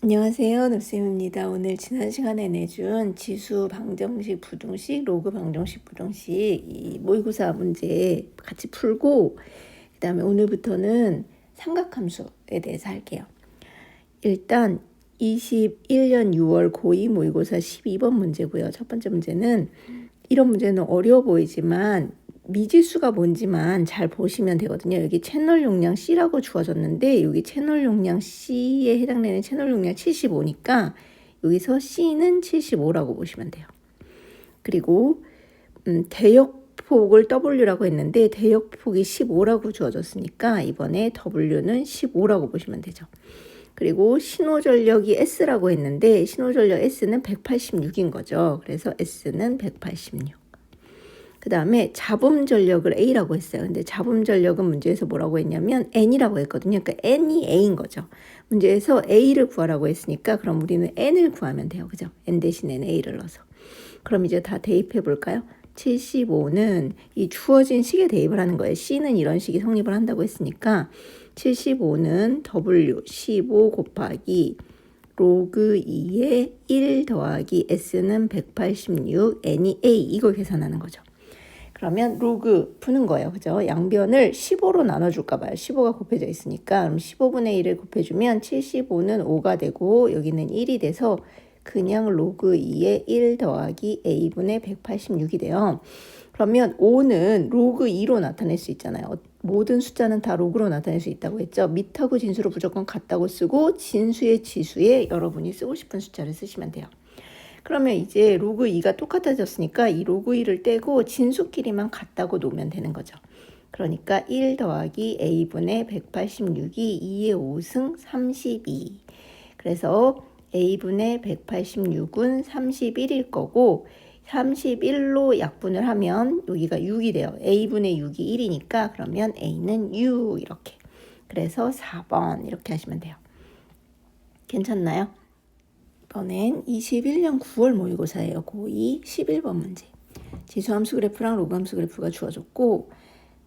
안녕하세요. 눕쌤입니다. 오늘 지난 시간에 내준 지수 방정식, 부등식, 로그 방정식, 부등식 이 모의고사 문제 같이 풀고 그 다음에 오늘부터는 삼각함수에 대해서 할게요. 일단 21년 6월 고2 모의고사 12번 문제고요. 첫 번째 문제는 이런 문제는 어려워 보이지만 미지수가 뭔지만 잘 보시면 되거든요. 여기 채널 용량 C라고 주어졌는데 여기 채널 용량 C에 해당되는 채널 용량 75니까 여기서 C는 75라고 보시면 돼요. 그리고 대역폭을 W라고 했는데 대역폭이 15라고 주어졌으니까 이번에 W는 15라고 보시면 되죠. 그리고 신호전력이 S라고 했는데 신호전력 S는 186인 거죠. 그래서 S는 186. 그 다음에 잡음전력을 A라고 했어요. 근데 잡음전력은 문제에서 뭐라고 했냐면 N이라고 했거든요. 그러니까 N이 A인 거죠. 문제에서 A를 구하라고 했으니까 그럼 우리는 N을 구하면 돼요. 그죠? N 대신에 A를 넣어서. 그럼 이제 다 대입해 볼까요? 75는 이 주어진 식에 대입을 하는 거예요. C는 이런 식이 성립을 한다고 했으니까 75는 W 15 곱하기 로그 2에 1 더하기 S는 186, N이 A 이걸 계산하는 거죠. 그러면 로그 푸는 거예요. 그죠? 양변을 15로 나눠줄까 봐요. 15가 곱해져 있으니까 그럼 15분의 1을 곱해주면 75는 5가 되고 여기는 1이 돼서 그냥 로그 2에 1 더하기 A분의 186이 돼요. 그러면 5는 로그 2로 나타낼 수 있잖아요. 모든 숫자는 다 로그로 나타낼 수 있다고 했죠. 밑하고 진수로 무조건 같다고 쓰고 진수의 지수에 여러분이 쓰고 싶은 숫자를 쓰시면 돼요. 그러면 이제 로그 2가 똑같아졌으니까 이 로그 2를 떼고 진수끼리만 같다고 놓으면 되는 거죠. 그러니까 1 더하기 A분의 186이 2의 5승 32. 그래서 A분의 186은 31일 거고 31로 약분을 하면 여기가 6이 돼요. A분의 6이 1이니까 그러면 A는 6 이렇게. 그래서 4번 이렇게 하시면 돼요. 괜찮나요? 이번엔 21년 9월 모의고사예요. 고2 11번 문제. 지수함수 그래프랑 로그함수 그래프가 주어졌고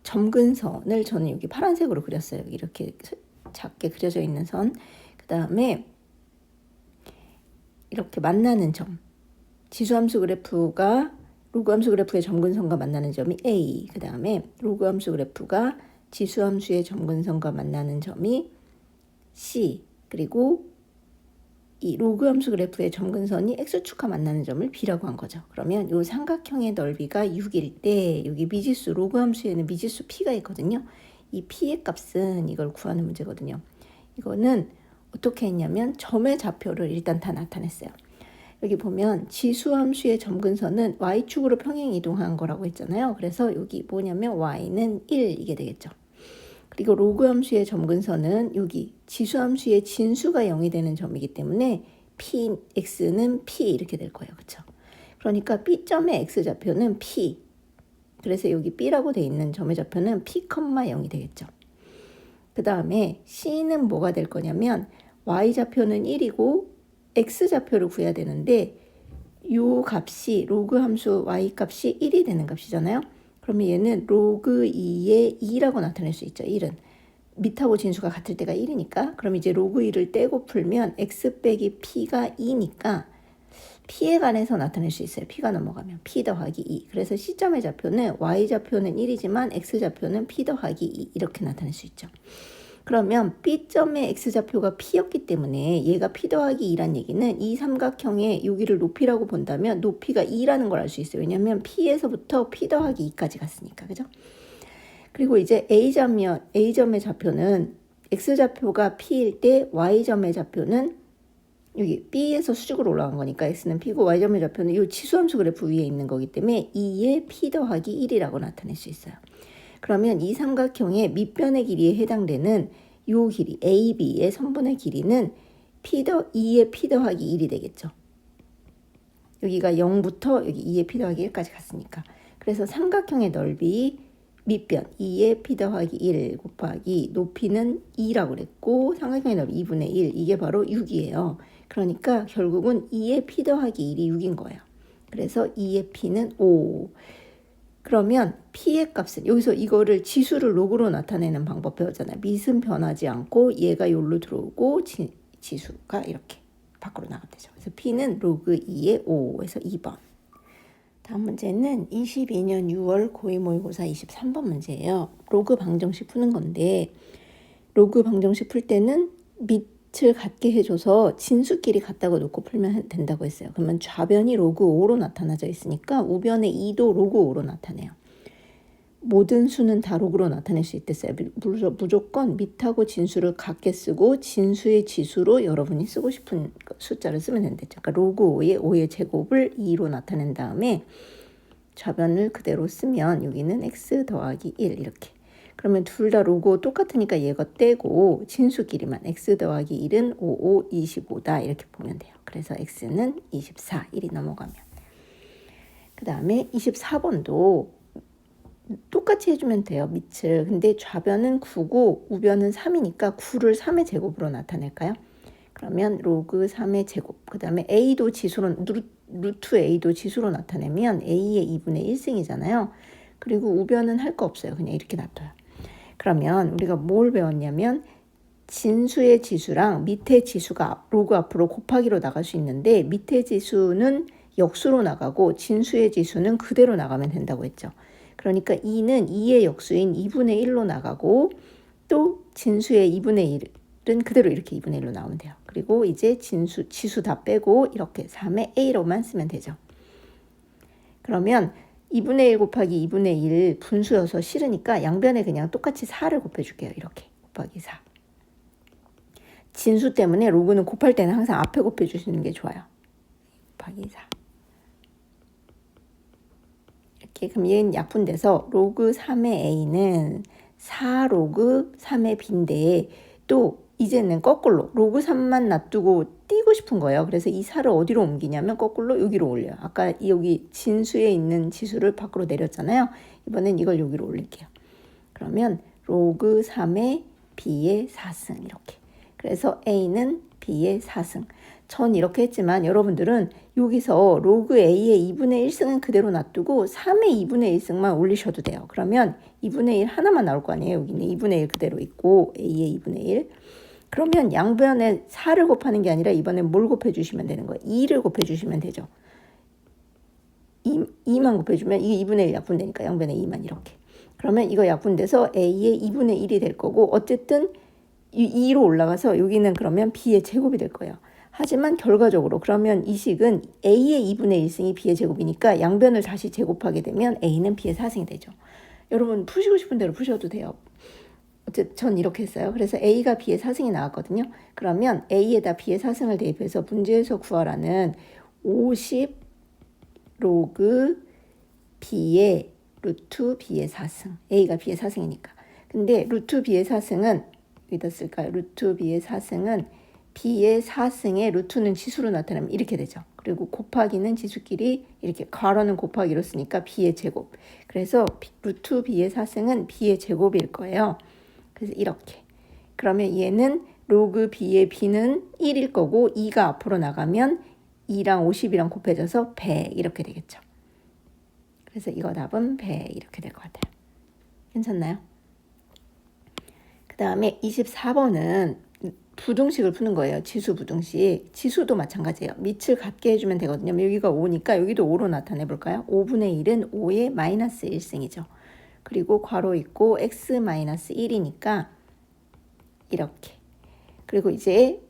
점근선을 저는 여기 파란색으로 그렸어요. 이렇게 작게 그려져 있는 선. 그 다음에 이렇게 만나는 점. 지수함수 그래프가 로그함수 그래프의 점근선과 만나는 점이 A. 그 다음에 로그함수 그래프가 지수함수의 점근선과 만나는 점이 C. 그리고 이 로그함수 그래프의 점근선이 X축과 만나는 점을 B라고 한 거죠. 그러면 이 삼각형의 넓이가 6일 때 여기 미지수 로그함수에는 미지수 P가 있거든요. 이 P의 값은 이걸 구하는 문제거든요. 이거는 어떻게 했냐면 점의 좌표를 일단 다 나타냈어요. 여기 보면 지수함수의 점근선은 Y축으로 평행 이동한 거라고 했잖아요. 그래서 여기 뭐냐면 Y는 1 이게 되겠죠. 그리고 로그함수의 점근선은 여기 지수함수의 진수가 0이 되는 점이기 때문에 X는 P 이렇게 될 거예요. 그렇죠? 그러니까 B점의 X좌표는 P. 그래서 여기 B라고 돼 있는 점의 좌표는 P, 0이 되겠죠. 그 다음에 C는 뭐가 될 거냐면 Y좌표는 1이고 X좌표를 구해야 되는데 요 값이 로그함수 Y 값이 1이 되는 값이잖아요. 그러면 얘는 로그 2의 2라고 나타낼 수 있죠. 1은. 밑하고 진수가 같을 때가 1이니까. 그럼 이제 로그 2를 떼고 풀면 x 빼기 p가 2니까 p에 관해서 나타낼 수 있어요. p가 넘어가면 p 더하기 2. 그래서 C점의 좌표는 y좌표는 1이지만 x좌표는 p 더하기 2 이렇게 나타낼 수 있죠. 그러면 B점의 X좌표가 P였기 때문에 얘가 P 더하기 2란 얘기는 이 삼각형의 여기를 높이라고 본다면 높이가 2라는 걸 알 수 있어요. 왜냐하면 P에서부터 P 더하기 2까지 갔으니까. 그죠? 그리고 이제 A점의 좌표는 X좌표가 P일 때 Y점의 좌표는 여기 B에서 수직으로 올라간 거니까 X는 P고 Y점의 좌표는 이 치수함수 그래프 위에 있는 거기 때문에 2의 P 더하기 1이라고 나타낼 수 있어요. 그러면 이 삼각형의 밑변의 길이에 해당되는 이 길이 AB의 선분의 길이는 2의 P 더하기 1이 되겠죠. 여기가 0부터 여기 2의 P 더하기 1까지 갔으니까. 그래서 삼각형의 넓이 밑변 2의 P 더하기 1 곱하기 높이는 2라고 그랬고 삼각형의 넓이 2분의 1 이게 바로 6이에요. 그러니까 결국은 2의 P 더하기 1이 6인 거예요. 그래서 2의 P는 5. 그러면 P의 값은 여기서 이거를 지수를 로그로 나타내는 방법 배웠잖아요. 밑은 변하지 않고 얘가 여기로 들어오고 지수가 이렇게 밖으로 나가면 되죠. 그래서 P는 로그 2의 5에서 2번. 다음 문제는 22년 6월 고2 모의고사 23번 문제예요. 로그 방정식 푸는 건데 로그 방정식 풀 때는 밑을 같게 해줘서 진수끼리 같다고 놓고 풀면 된다고 했어요. 그러면 좌변이 로그 5로 나타나져 있으니까 우변의 2도 로그 5로 나타내요. 모든 수는 다 로그로 나타낼 수 있댔어요. 무조건 밑하고 진수를 같게 쓰고 진수의 지수로 여러분이 쓰고 싶은 숫자를 쓰면 된댔죠. 그러니까 로그 5의 제곱을 2로 나타낸 다음에 좌변을 그대로 쓰면 여기는 x 더하기 1 이렇게. 그러면 둘 다 로그 5 똑같으니까 얘가 떼고 진수끼리만 x 더하기 1은 5, 25다 이렇게 보면 돼요. 그래서 x는 24, 1이 넘어가면. 그 다음에 24번도 똑같이 해주면 돼요. 밑을. 근데 좌변은 9고 우변은 3이니까 9를 3의 제곱으로 나타낼까요? 그러면 로그 3의 제곱. 그 다음에 a도 지수로 루트 a도 지수로 나타내면 a의 2분의 1승이잖아요. 그리고 우변은 할 거 없어요. 그냥 이렇게 놔둬요. 그러면 우리가 뭘 배웠냐면 진수의 지수랑 밑의 지수가 로그 앞으로 곱하기로 나갈 수 있는데 밑의 지수는 역수로 나가고 진수의 지수는 그대로 나가면 된다고 했죠. 그러니까 2는 2의 역수인 2분의 1로 나가고 또 진수의 2분의 1은 그대로 이렇게 2분의 1로 나오면 돼요. 그리고 이제 지수 다 빼고 이렇게 3의 a로만 쓰면 되죠. 그러면 2분의 1 곱하기 2분의 1 분수여서 싫으니까 양변에 그냥 똑같이 4를 곱해줄게요. 이렇게 곱하기 4. 진수 때문에 로그는 곱할 때는 항상 앞에 곱해주시는 게 좋아요. 곱하기 4. 그럼 얘는 약분돼서 로그 3의 a는 4 로그 3의 b인데 또 이제는 거꾸로 로그 3만 놔두고 띄고 싶은 거예요. 그래서 이 4를 어디로 옮기냐면 거꾸로 여기로 올려요. 아까 여기 진수에 있는 지수를 밖으로 내렸잖아요. 이번엔 이걸 여기로 올릴게요. 그러면 로그 3의 b의 4승 이렇게. 그래서 a는 b의 4승. 전 이렇게 했지만 여러분들은 여기서 로그 a의 2분의 1승은 그대로 놔두고 3의 2분의 1승만 올리셔도 돼요. 그러면 2분의 1 하나만 나올 거 아니에요. 여기는 2분의 1 그대로 있고 a의 2분의 1. 그러면 양변에 4를 곱하는 게 아니라 이번엔 뭘 곱해주시면 되는 거예요. 2를 곱해주시면 되죠. 2만 곱해주면 이게 2분의 1 약분되니까 양변에 2만 이렇게. 그러면 이거 약분돼서 a의 2분의 1이 될 거고 어쨌든 2로 올라가서 여기는 그러면 b의 제곱이 될 거예요. 하지만 결과적으로 그러면 이 식은 a의 2분의 1승이 b의 제곱이니까 양변을 다시 제곱하게 되면 a는 b의 4승이 되죠. 여러분 푸시고 싶은 대로 푸셔도 돼요. 어쨌든 전 이렇게 했어요. 그래서 a가 b의 4승이 나왔거든요. 그러면 a에다 b의 4승을 대입해서 문제에서 구하라는 50 로그 b의 루트 b의 4승. a가 b의 4승이니까. 근데 루트 b의 4승은 여기다 쓸까요? 루트 b의 4승은 b의 4승에 루트는 지수로 나타나면 이렇게 되죠. 그리고 곱하기는 지수끼리 이렇게 괄호는 곱하기로 쓰니까 b의 제곱. 그래서 루트 b의 4승은 b의 제곱일 거예요. 그래서 이렇게. 그러면 얘는 로그 b의 b는 1일 거고 2가 앞으로 나가면 2랑 50이랑 곱해져서 100 이렇게 되겠죠. 그래서 이거 답은 100 이렇게 될 것 같아요. 괜찮나요? 그 다음에 24번은 부등식을 푸는 거예요. 지수 부등식. 지수도 마찬가지예요. 밑을 같게 해주면 되거든요. 여기가 5니까 여기도 5로 나타내 볼까요? 5분의 1은 5의 마이너스 1승이죠. 그리고 괄호 있고 x 마이너스 1이니까 이렇게. 그리고 이제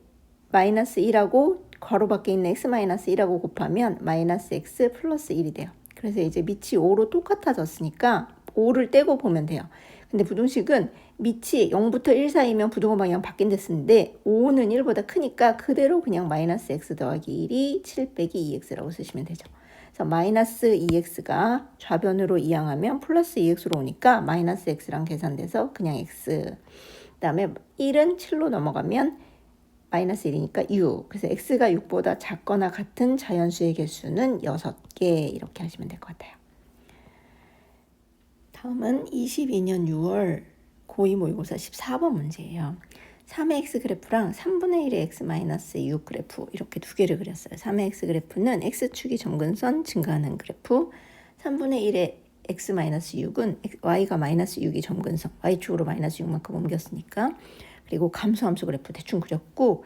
마이너스 1하고 괄호 밖에 있는 x 마이너스 1하고 곱하면 마이너스 x 플러스 1이 돼요. 그래서 이제 밑이 5로 똑같아졌으니까 5를 떼고 보면 돼요. 근데 부등식은 밑이 0부터 1 사이면 부등호 방향 바뀐댔는데 5는 1보다 크니까 그대로 그냥 마이너스 x 더하기 1이 7 빼기 2x라고 쓰시면 되죠. 그래서 마이너스 2x가 좌변으로 이항하면 플러스 2x로 오니까 마이너스 x랑 계산돼서 그냥 x. 그 다음에 1은 7로 넘어가면 마이너스 1이니까 6. 그래서 x가 6보다 작거나 같은 자연수의 개수는 6개 이렇게 하시면 될 것 같아요. 다음은 22년 6월 고2 모의고사 14번 문제예요. 3의 x 그래프랑 3분의 1의 x 마이너스 6 그래프 이렇게 두 개를 그렸어요. 3의 x 그래프는 x축이 점근선 증가하는 그래프, 3분의 1의 x 마이너스 6은 y가 마이너스 6이 점근선, y축으로 마이너스 6만큼 옮겼으니까. 그리고 감소함수 그래프 대충 그렸고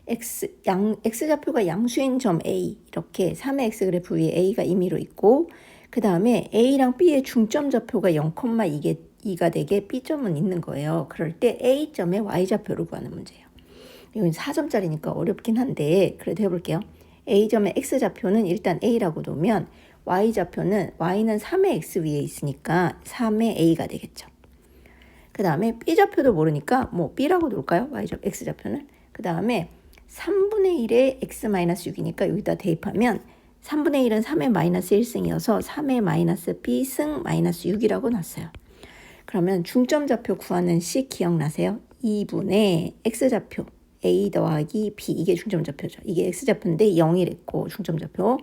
x좌표가 양수인 점 A, 이렇게 3의 x그래프 위에 A가 임의로 있고, 그 다음에 A랑 B의 중점 좌표가 0,2가 되게 B점은 있는 거예요. 그럴 때 A점의 y좌표를 구하는 문제예요. 이건 4점짜리니까 어렵긴 한데 그래도 해볼게요. A점의 x좌표는 일단 A라고 놓으면 y좌표는 y는 3의 x 위에 있으니까 3의 A가 되겠죠. 그 다음에 B좌표도 모르니까 뭐 B라고 놓을까요? x좌표는. 그 다음에 3분의 1의 x-6이니까 여기다 대입하면 3분의 1은 3의 마이너스 1승이어서 3의 마이너스 b승 마이너스 6이라고 놨어요. 그러면 중점좌표 구하는 식 기억나세요? 2분의 x좌표 a 더하기 b, 이게 중점좌표죠. 이게 x좌표인데 0이랬고 중점좌표.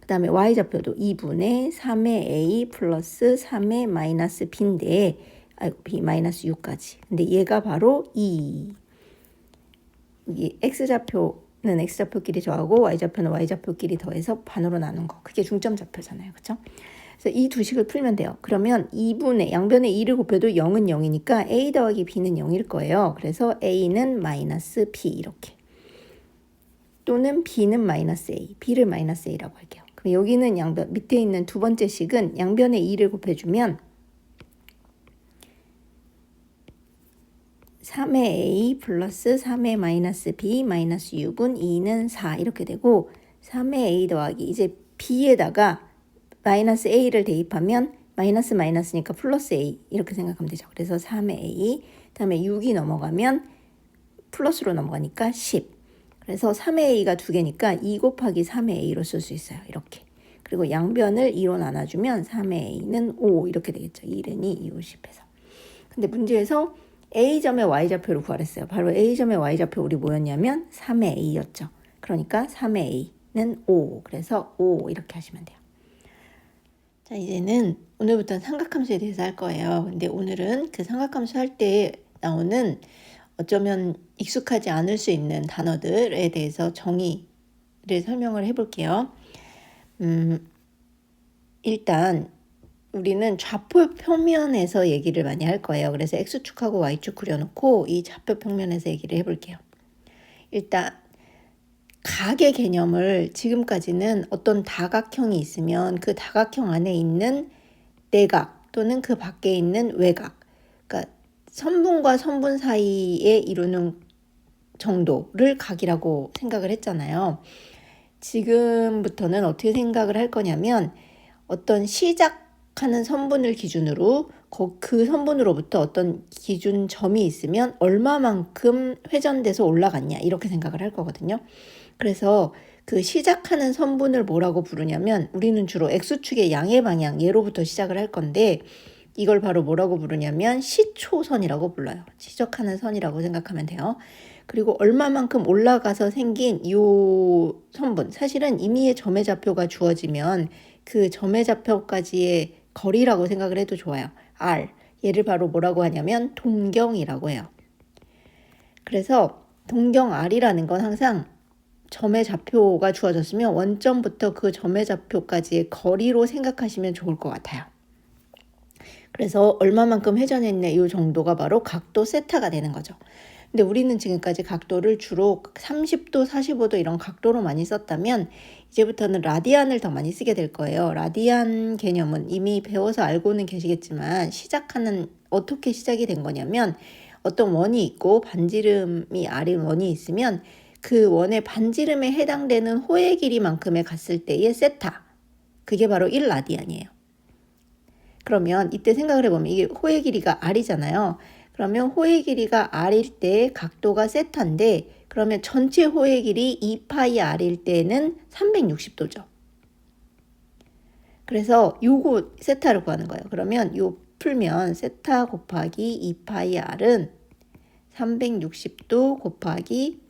그 다음에 y좌표도 2분의 3의 a 플러스 3의 마이너스 b인데 b 마이너스 6까지. 근데 얘가 바로 2. 이 x좌표는 x좌표끼리 더하고 y좌표는 y좌표끼리 더해서 반으로 나눈 거. 그게 중점좌표잖아요. 그렇죠? 그래서 이 두 식을 풀면 돼요. 그러면 2분의 양변에 2를 곱해도 0은 0이니까 a 더하기 b는 0일 거예요. 그래서 a는 마이너스 b 이렇게. 또는 b는 마이너스 a, b를 마이너스 a라고 할게요. 그럼 여기는 양변 밑에 있는 두 번째 식은 양변에 2를 곱해주면 3의 a 플러스 3의 마이너스 b 마이너스 6은 2는 4 이렇게 되고 3의 a 더하기 이제 b에다가 마이너스 a를 대입하면 마이너스 마이너스니까 플러스 a 이렇게 생각하면 되죠. 그래서 3의 a 다음에 6이 넘어가면 플러스로 넘어가니까 10. 그래서 3의 a가 두 개니까 2 곱하기 3의 a로 쓸 수 있어요. 이렇게. 그리고 양변을 2로 나눠주면 3의 a는 5 이렇게 되겠죠. 1은 2, 2, 5, 10해서. 근데 문제에서 A점의 y좌표를 구하랬어요. 바로 A점의 y좌표 우리 뭐였냐면 3의 a였죠. 그러니까 3의 a는 5. 그래서 5 이렇게 하시면 돼요. 자, 이제는 오늘부터는 삼각함수에 대해서 할 거예요. 근데 오늘은 그 삼각함수 할 때 나오는 어쩌면 익숙하지 않을 수 있는 단어들에 대해서 정의를 설명을 해볼게요. 일단 우리는 좌표 평면에서 얘기를 많이 할 거예요. 그래서 X축하고 Y축 그려놓고 이 좌표 평면에서 얘기를 해볼게요. 일단 각의 개념을 지금까지는 어떤 다각형이 있으면 그 다각형 안에 있는 내각 또는 그 밖에 있는 외각, 그러니까 선분과 선분 사이에 이루는 정도를 각이라고 생각을 했잖아요. 지금부터는 어떻게 생각을 할 거냐면 어떤 시작하는 선분을 기준으로 그 선분으로부터 어떤 기준 점이 있으면 얼마만큼 회전돼서 올라갔냐 이렇게 생각을 할 거거든요. 그래서 그 시작하는 선분을 뭐라고 부르냐면 우리는 주로 X축의 양의 방향 얘로부터 시작을 할 건데 이걸 바로 뭐라고 부르냐면 시초선이라고 불러요. 시작하는 선이라고 생각하면 돼요. 그리고 얼마만큼 올라가서 생긴 이 선분, 사실은 임의의 점의 좌표가 주어지면 그 점의 좌표까지의 거리라고 생각을 해도 좋아요. R, 얘를 바로 뭐라고 하냐면 동경이라고 해요. 그래서 동경 R이라는 건 항상 점의 좌표가 주어졌으면 원점부터 그 점의 좌표까지의 거리로 생각하시면 좋을 것 같아요. 그래서 얼마만큼 회전했네 이 정도가 바로 각도 세타가 되는 거죠. 근데 우리는 지금까지 각도를 주로 30도, 45도 이런 각도로 많이 썼다면 이제부터는 라디안을 더 많이 쓰게 될 거예요. 라디안 개념은 이미 배워서 알고는 계시겠지만 어떻게 시작이 된 거냐면 어떤 원이 있고 반지름이 R인 원이 있으면 그 원의 반지름에 해당되는 호의 길이만큼에 갔을 때의 세타, 그게 바로 1라디안이에요. 그러면 이때 생각을 해보면 이게 호의 길이가 R이잖아요. 그러면 호의 길이가 R일 때 각도가 세타인데 그러면 전체 호의 길이 2파이 R일 때는 360도죠. 그래서 요거 세타를 구하는 거예요. 그러면 요 풀면 세타 곱하기 2파이 R은 360도 곱하기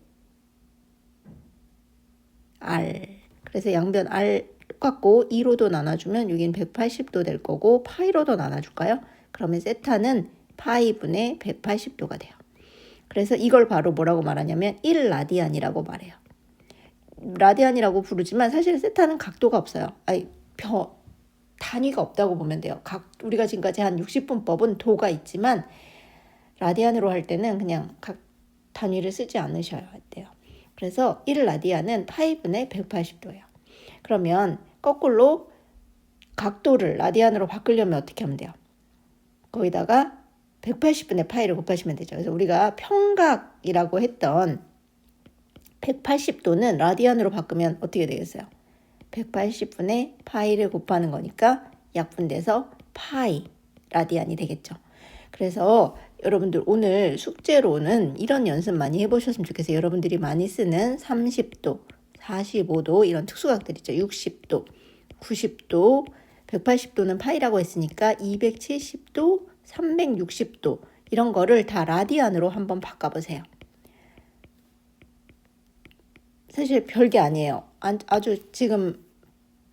R. 그래서 양변 R 똑같고 2로도 나눠주면 여긴 180도 될 거고 파이로도 나눠줄까요? 그러면 세타는 파이분의 180도가 돼요. 그래서 이걸 바로 뭐라고 말하냐면 1라디안이라고 말해요. 라디안이라고 부르지만 사실 세타는 각도가 없어요. 단위가 없다고 보면 돼요. 우리가 지금까지 한 60분법은 도가 있지만 라디안으로 할 때는 그냥 각 단위를 쓰지 않으셔야 돼요. 그래서 1라디안은 파이분의 180도예요. 그러면 거꾸로 각도를 라디안으로 바꾸려면 어떻게 하면 돼요? 거기다가 180분의 파이를 곱하시면 되죠. 그래서 우리가 평각이라고 했던 180도는 라디안으로 바꾸면 어떻게 되겠어요? 180분의 파이를 곱하는 거니까 약분돼서 파이 라디안이 되겠죠. 그래서 여러분들 오늘 숙제로는 이런 연습 많이 해보셨으면 좋겠어요. 여러분들이 많이 쓰는 30도, 45도 이런 특수각들 있죠. 60도, 90도, 180도는 파이라고 했으니까 270도, 360도 이런 거를 다 라디안으로 한번 바꿔보세요. 사실 별게 아니에요. 아주 지금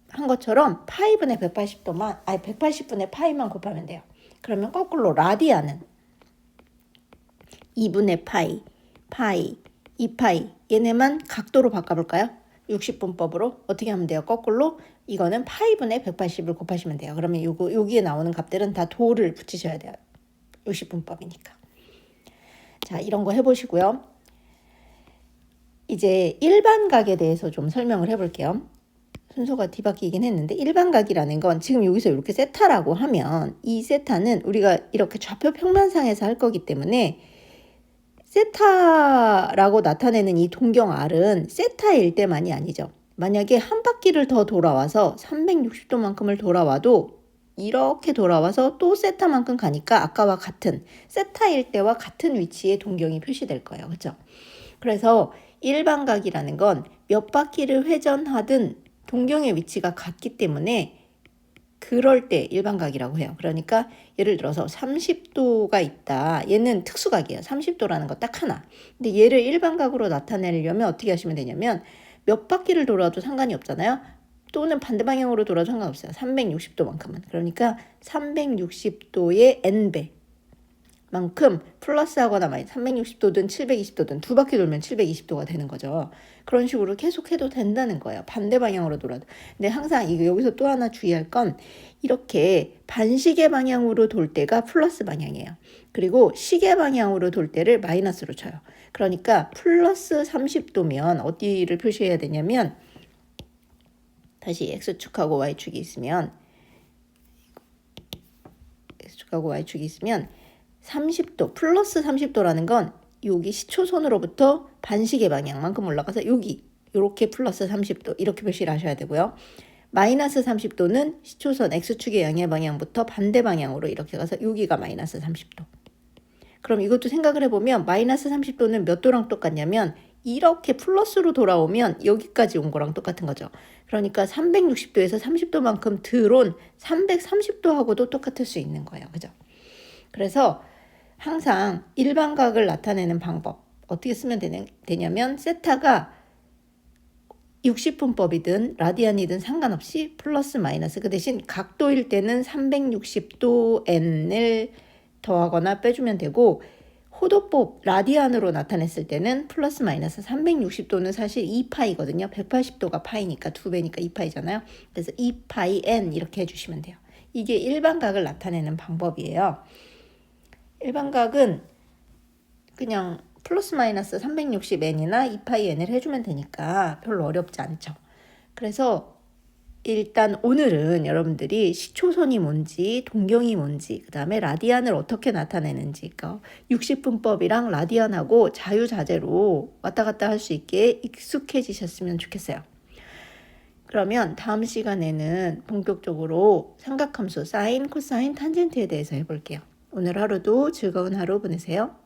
한 것처럼 파이분의 180도만, 180분의 파이만 곱하면 돼요. 그러면 거꾸로 라디안은 2분의 파이, 파이, 2파이 얘네만 각도로 바꿔볼까요? 60분법으로 어떻게 하면 돼요? 거꾸로 이거는 파이분의 180을 곱하시면 돼요. 그러면 여기에 나오는 값들은 다 도를 붙이셔야 돼요. 60분법이니까. 자, 이런 거 해보시고요. 이제 일반각에 대해서 좀 설명을 해볼게요. 순서가 뒤바뀌긴 했는데 일반각이라는 건 지금 여기서 이렇게 세타라고 하면 이 세타는 우리가 이렇게 좌표 평면상에서 할 거기 때문에 세타라고 나타내는 이 동경 R은 세타일 때만이 아니죠. 만약에 한 바퀴를 더 돌아와서 360도만큼을 돌아와도 이렇게 돌아와서 또 세타만큼 가니까 아까와 같은 세타일 때와 같은 위치에 동경이 표시될 거예요. 그렇죠? 그래서 일반각이라는 건 몇 바퀴를 회전하든 동경의 위치가 같기 때문에 그럴 때 일반각이라고 해요. 그러니까 예를 들어서 30도가 있다. 얘는 특수각이에요. 30도라는 거 딱 하나. 근데 얘를 일반각으로 나타내려면 어떻게 하시면 되냐면 몇 바퀴를 돌아도 상관이 없잖아요. 또는 반대 방향으로 돌아도 상관없어요. 360도만큼은. 그러니까 360도의 n배 만큼 플러스하거나 마이너스 360도든 720도든 두 바퀴 돌면 720도가 되는 거죠. 그런 식으로 계속 해도 된다는 거예요. 반대 방향으로 돌아도. 근데 항상 여기서 또 하나 주의할 건 이렇게 반시계 방향으로 돌 때가 플러스 방향이에요. 그리고 시계 방향으로 돌 때를 마이너스로 쳐요. 그러니까 플러스 30도면 어디를 표시해야 되냐면 다시 X축하고 Y축이 있으면 X축하고 Y축이 있으면 30도, 플러스 30도라는 건 여기 시초선으로부터 반시계 방향만큼 올라가서 여기 이렇게 플러스 30도 이렇게 표시를 하셔야 되고요. 마이너스 30도는 시초선 X축의 양의 방향부터 반대 방향으로 이렇게 가서 여기가 마이너스 30도. 그럼 이것도 생각을 해보면 마이너스 30도는 몇 도랑 똑같냐면 이렇게 플러스로 돌아오면 여기까지 온 거랑 똑같은 거죠. 그러니까 360도에서 30도만큼 들어온 330도하고도 똑같을 수 있는 거예요. 그죠? 그래서 항상 일반각을 나타내는 방법 어떻게 쓰면 되냐면 세타가 60분법이든 라디안이든 상관없이 플러스 마이너스 그 대신 각도일 때는 360도 n을 더하거나 빼주면 되고 호도법 라디안으로 나타냈을 때는 플러스 마이너스 360도는 사실 2파이거든요. 180도가 파이니까 2배니까 2파이잖아요. 그래서 2파이 n 이렇게 해주시면 돼요. 이게 일반각을 나타내는 방법이에요. 일반각은 그냥 플러스 마이너스 360n이나 2파이 n을 해주면 되니까 별로 어렵지 않죠. 그래서 일단 오늘은 여러분들이 시초선이 뭔지, 동경이 뭔지, 그 다음에 라디안을 어떻게 나타내는지, 60분법이랑 라디안하고 자유자재로 왔다 갔다 할 수 있게 익숙해지셨으면 좋겠어요. 그러면 다음 시간에는 본격적으로 삼각함수 사인, 코사인, 탄젠트에 대해서 해볼게요. 오늘 하루도 즐거운 하루 보내세요.